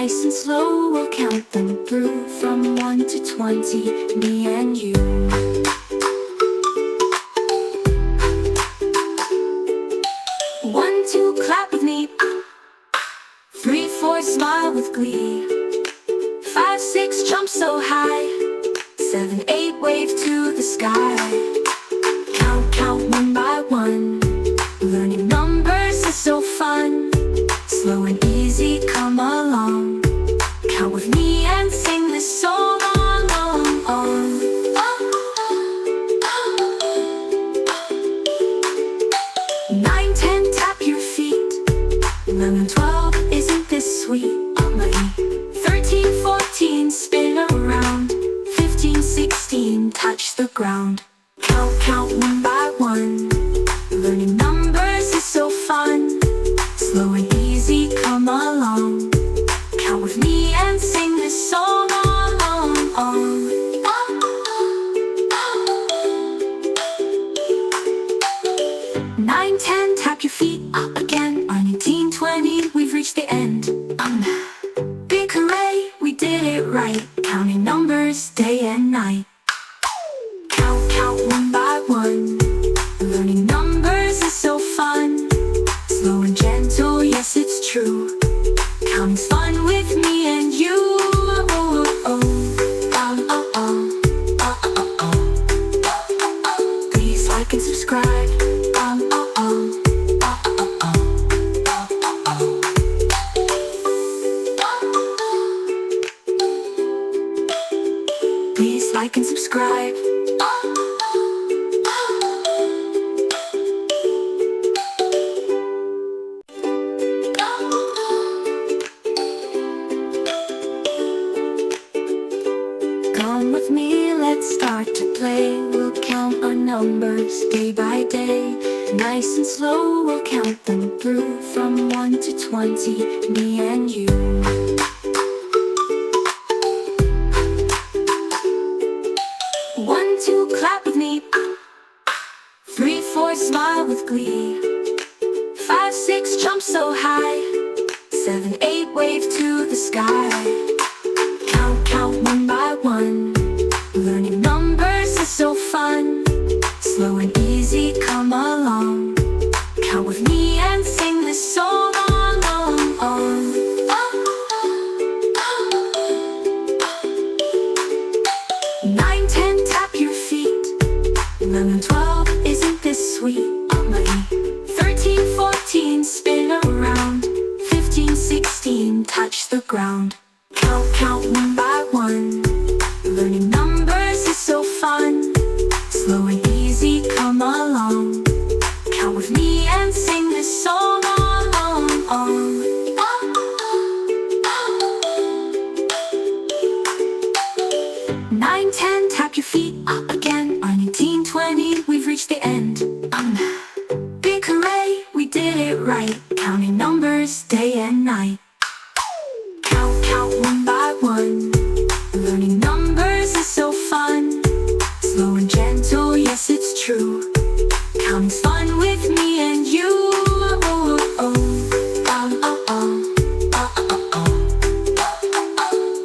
Nice and slow, we'll count them through from 1 to 20, me and you. 1, 2, clap with me. 3, 4, smile with glee. 5, 6, jump so high. 7, 8, wave to the sky. Count, count one by one. Learning numbers is so fun. Slow and easy, come along. Count with me and sing this song on. 9, 10, tap your feet. 11, 12, isn't this sweet? 13, 14, spin around. 15, 16, touch the ground. Count, count one by one. Learning numbers is so fun. Slow and easy, come along. Count with me and sing this song on. 9, 10, tap your feet up again. 19, 20, we've reached the end. Big hooray, we did it right. Counting numbers day and night. Count, count one by one. Learning numbers is so fun. Slow and gentle, yes it's true. Counting's fun with me and you. Please like and subscribe. Please like and subscribe. Come with me, let's start to play. We'll count our numbers day by day. Nice and slow, we'll count them through from 1 to 20, me and you. 1, 2, clap with me. 3, 4, smile with glee. 5, 6, jump so high. 7, 8, wave to the sky. Count, count one by one. Learning numbers is so fun. Slow and easy, come along. Count with me and sing this song on. 9, 10, tap your feet. 11, 12, isn't this sweet? 13, 14, spin around. 15, 16, touch the ground. Count, count one by one. Learning numbers is so fun. Slow and easy, come along. Count with me and sing this song on. 9, 10, tap your feet up again. 19, 20, we've reached the end. Big hooray, we did it right. Counting numbers day and night. Count, count one by one. Learning numbers is so fun. Slow and gentle, yes it's true. Counting's fun with me and you.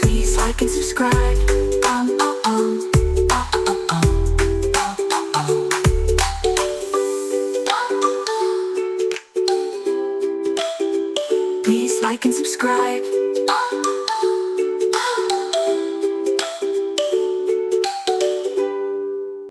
Please like and subscribe. Please like and subscribe.